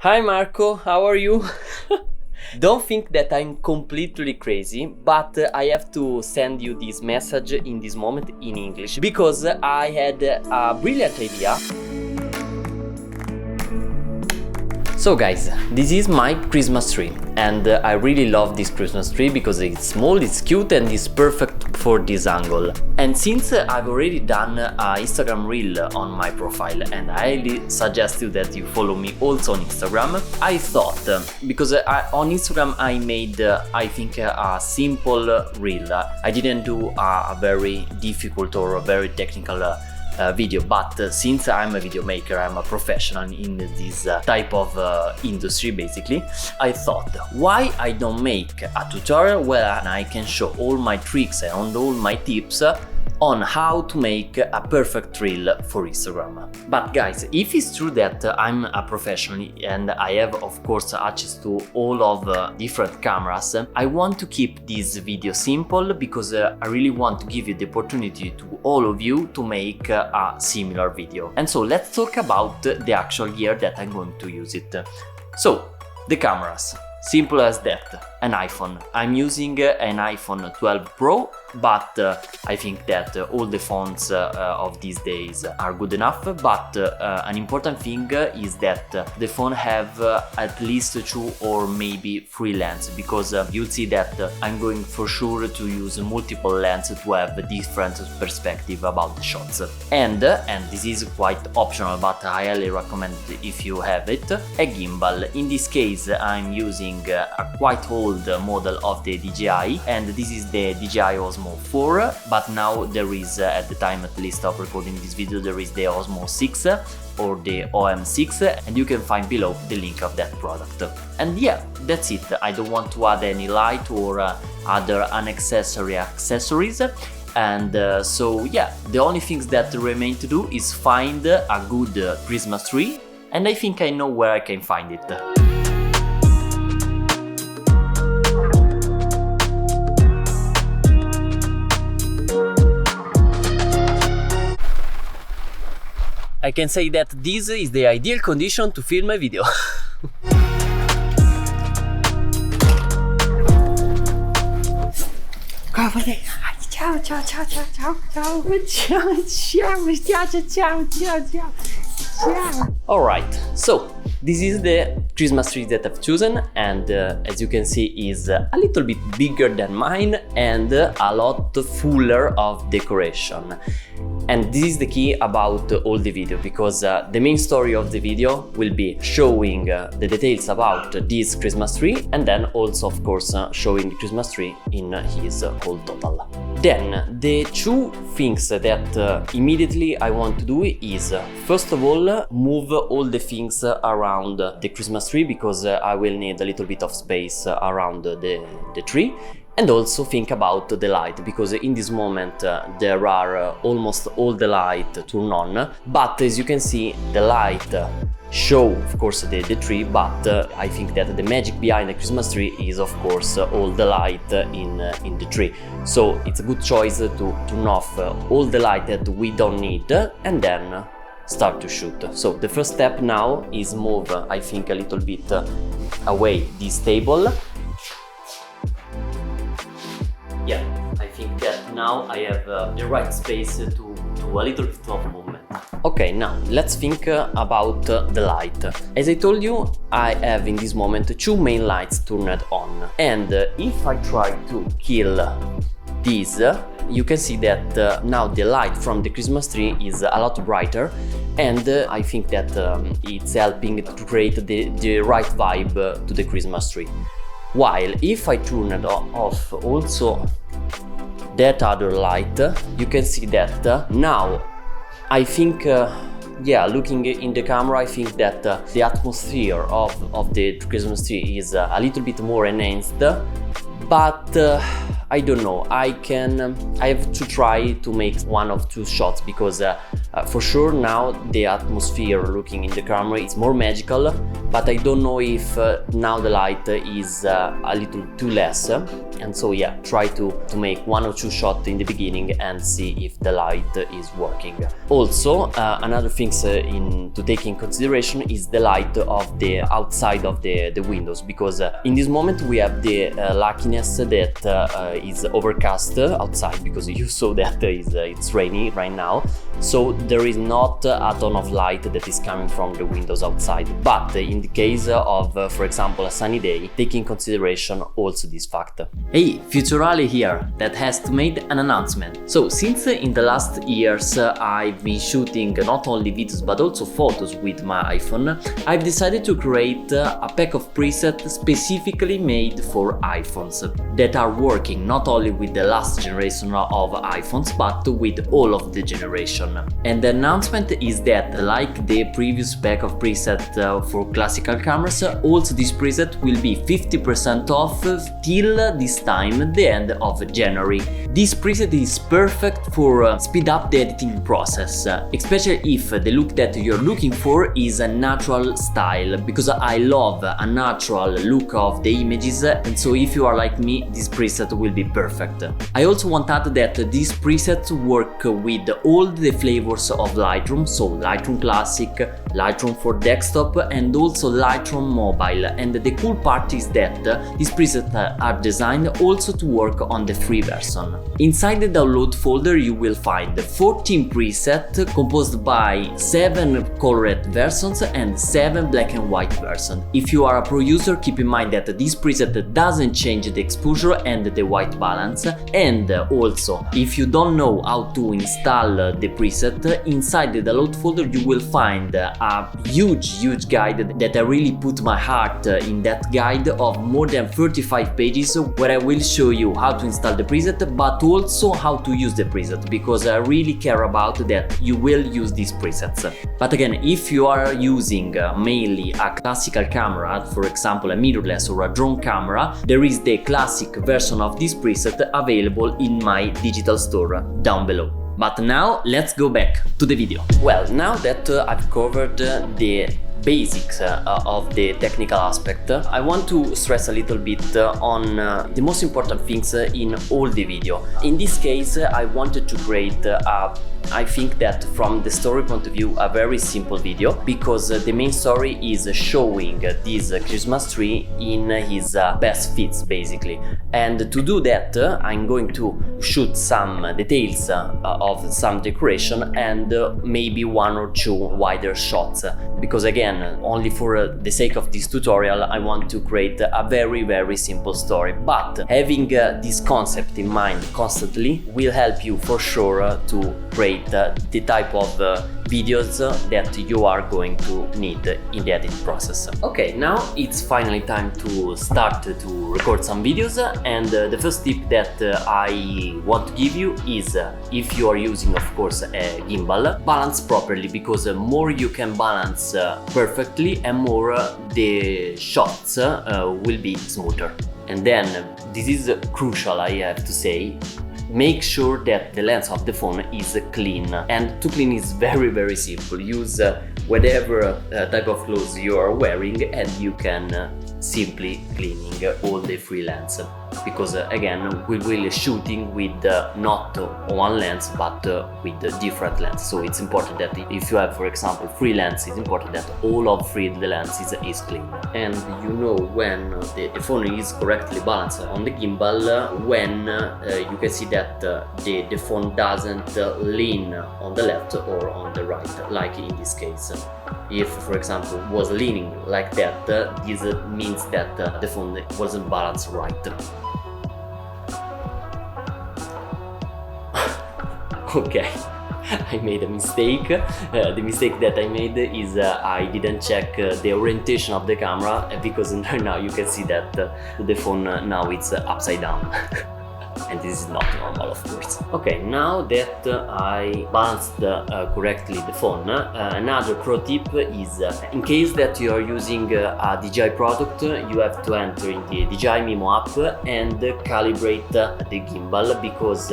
Hi Marco, how are you? Don't think that I'm completely crazy, but I have to send you this message in this moment in English because I had a brilliant idea. So guys, this is my Christmas tree and I really love this Christmas tree because it's small, it's cute and it's perfect for this angle. And since I've already done an Instagram reel on my profile and I highly suggest you that you follow me also on Instagram, I thought, because on Instagram I made I think a simple reel. I didn't do a very difficult or a very technical video, but since I'm a video maker, I'm a professional in this type of industry basically, I thought why I don't make a tutorial where I can show all my tricks and all my tips on how to make a perfect reel for Instagram. But guys, if it's true that I'm a professional and I have of course access to all of different cameras, I want to keep this video simple because I really want to give you the opportunity to all of you to make a similar video. And so let's talk about the actual gear that I'm going to use it. So the cameras, simple as that, an iPhone. I'm using an iPhone 12 Pro, but I think that all the phones of these days are good enough. But an important thing is that the phone have at least 2 or maybe 3 lenses, because you'll see that I'm going for sure to use multiple lenses to have a different perspective about the shots. And this is quite optional, but I highly recommend if you have it, a gimbal. In this case I'm using a quite old model of the DJI, and this is the DJI Osmo 4, but now there is, at the time at least of recording this video, there is the Osmo 6 or the OM6, and you can find below the link of that product. And yeah, that's it. I don't want to add any light or other unnecessary accessories. And so yeah, the only things that remain to do is find a good Christmas tree, and I think I know where I can find it. I can say that this is the ideal condition to film a video. Ciao, ciao, ciao, ciao, ciao, ciao, ciao, ciao, ciao, ciao. Alright, so this is the Christmas tree that I've chosen, and as you can see is a little bit bigger than mine and a lot fuller of decoration. And this is the key about all the video, because the main story of the video will be showing the details about this Christmas tree, and then also of course showing the Christmas tree in his whole total. Then the 2 things that immediately I want to do is first of all move all the things around the Christmas tree, because I will need a little bit of space around the tree. And also think about the light, because in this moment there are almost all the light turned on, but as you can see the light show of course the tree, but I think that the magic behind the Christmas tree is of course all the light in the tree. So it's a good choice to turn off all the light that we don't need and then start to shoot. So the first step now is move, I think, a little bit away this table. Yeah, I think that now I have the right space to do a little bit of movement. Okay, now let's think about the light. As I told you, I have in this moment 2 main lights turned on. And if I try to kill these, you can see that now the light from the Christmas tree is a lot brighter, and I think that it's helping to create the right vibe to the Christmas tree. While if I turn it off also that other light, you can see that now I think, yeah, looking in the camera, I think that the atmosphere of the Christmas tree is a little bit more enhanced, but I don't know, I have to try to make 1 or 2 shots, because for sure now the atmosphere looking in the camera is more magical, but I don't know if now the light is a little too less, and so yeah, try to make 1 or 2 shots in the beginning and see if the light is working. Also, another thing to take in consideration is the light of the outside of the windows, because in this moment we have the luckiness that is overcast outside, because you saw that it's rainy right now, so there is not a ton of light that is coming from the windows outside. But in the case of, for example, a sunny day, take in consideration also this fact. Hey, Futurale here, that has to make an announcement. So since in the last years I've been shooting not only videos but also photos with my iPhone, I've decided to create a pack of presets specifically made for iPhones that are working not only with the last generation of iPhones but with all of the generation. And the announcement is that, like the previous pack of presets for classical cameras, also this preset will be 50% off till this time, the end of January. This preset is perfect for speed up the editing process, especially if the look that you're looking for is a natural style, because I love a natural look of the images, and so if you are like me, this preset will be perfect. I also want to add that these presets work with all the flavors of Lightroom, so Lightroom Classic, Lightroom for desktop and also Lightroom mobile, and the cool part is that these presets are designed also to work on the free version. Inside the download folder you will find 14 presets composed by 7 colored versions and 7 black and white versions. If you are a pro user, keep in mind that this preset doesn't change the exposure and the white balance, and also if you don't know how to install the preset, inside the download folder you will find a huge guide that I really put my heart in that guide of more than 35 pages, where I will show you how to install the preset but also how to use the preset, because I really care about that you will use these presets. But again, if you are using mainly a classical camera, for example a mirrorless or a drone camera, there is the classic version of this preset available in my digital store down below. But now let's go back to the video. Well, now that I've covered the basics of the technical aspect, I want to stress a little bit on the most important things in all the video. In this case, I wanted to create I think that from the story point of view, a very simple video, because the main story is showing this Christmas tree in his best fits basically. And to do that, I'm going to shoot some details of some decoration and maybe 1 or 2 wider shots, because again, only for the sake of this tutorial, I want to create a very simple story. But having this concept in mind constantly will help you for sure to create the type of videos that you are going to need in the editing process. Okay, now it's finally time to start to record some videos, and the first tip that I want to give you is, if you are using of course a gimbal, balance properly, because more you can balance perfectly and more the shots will be smoother. And then this is crucial, I have to say, make sure that the lens of the phone is clean, and to clean is very simple. Use whatever type of clothes you are wearing and you can simply cleaning all the free lens, because again we will shooting with not one lens but with different lenses. So it's important that if you have, for example, free lens, it's important that all of the lenses is clean. And you know when the phone is correctly balanced on the gimbal, when you can see that the phone doesn't lean on the left or on the right, like in this case. If, for example, was leaning like that, this means that the phone wasn't balanced right. Okay, I made a mistake. The mistake that I made is I didn't check the orientation of the camera, because now you can see that the phone now it's upside down. And this is not normal, of course. Okay, now that I balanced correctly the phone, another pro tip is, in case that you are using a DJI product, you have to enter in the DJI Mimo app and calibrate the gimbal, because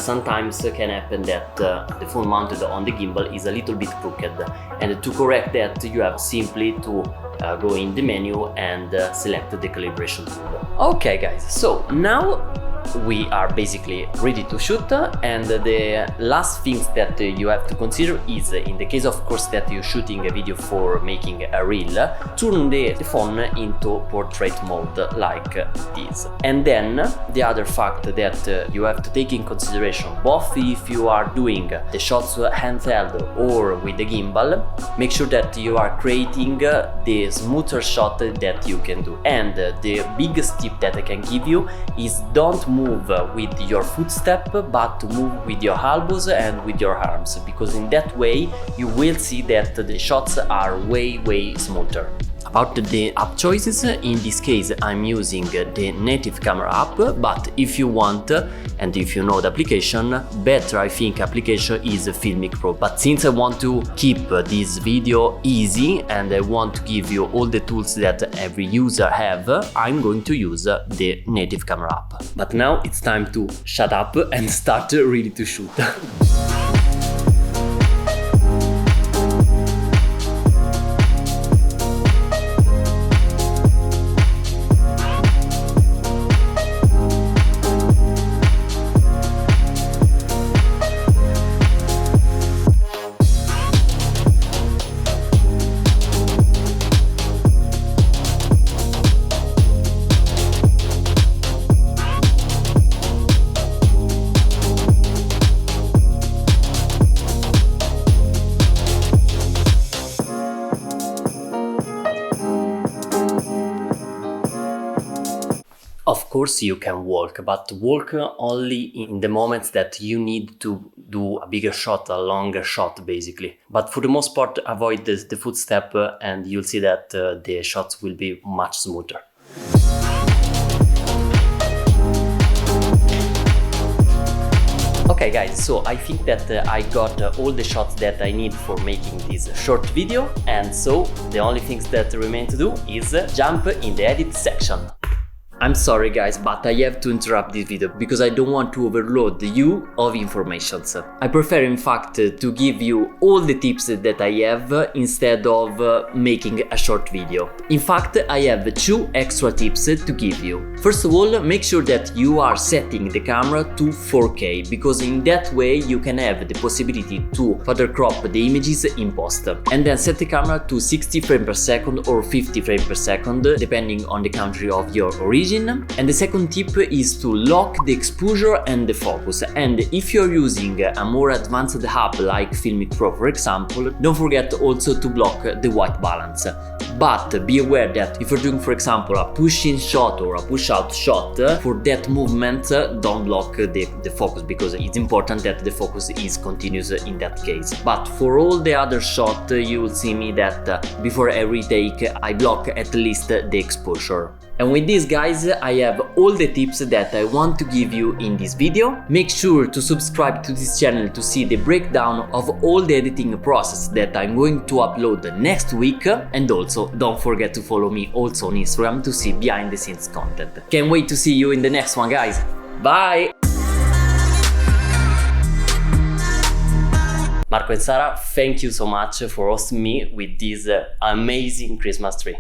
sometimes can happen that the phone mounted on the gimbal is a little bit crooked, and to correct that you have simply to go in the menu and select the calibration tool. Okay guys, so now we are basically ready to shoot, and the last things that you have to consider is, in the case of course that you're shooting a video for making a reel, turn the phone into portrait mode like this. And then the other fact that you have to take in consideration, both if you are doing the shots handheld or with the gimbal, make sure that you are creating the smoother shot that you can do. And the biggest tip that I can give you is don't move with your footstep, but move with your elbows and with your arms, because in that way you will see that the shots are way smoother. About the app choices, in this case I'm using the native camera app, but if you want and if you know the application, better I think application is Filmic Pro. But since I want to keep this video easy and I want to give you all the tools that every user have, I'm going to use the native camera app. But now it's time to shut up and start really to shoot. Of course you can walk, but walk only in the moments that you need to do a bigger shot, a longer shot basically. But for the most part avoid the footstep and you'll see that the shots will be much smoother. Okay guys, so I think that I got all the shots that I need for making this short video, and so the only things that remain to do is jump in the edit section. I'm sorry guys, but I have to interrupt this video because I don't want to overload you of informations. I prefer in fact to give you all the tips that I have instead of making a short video. In fact, I have 2 extra tips to give you. First of all, make sure that you are setting the camera to 4K, because in that way you can have the possibility to further crop the images in post. And then set the camera to 60 frames per second or 50 frames per second depending on the country of your origin. And the second tip is to lock the exposure and the focus. And if you're using a more advanced app like Filmic Pro for example, don't forget also to block the white balance. But be aware that if you're doing for example a push-in shot or a push-out shot, for that movement don't block the focus, because it's important that the focus is continuous in that case. But for all the other shots you will see me that before every take I block at least the exposure. And with this guys, I have all the tips that I want to give you in this video. Make sure to subscribe to this channel to see the breakdown of all the editing process that I'm going to upload next week, and also don't forget to follow me also on Instagram to see behind the scenes content. Can't wait to see you in the next one guys. Bye! Marco and Sara, thank you so much for hosting me with this amazing Christmas tree.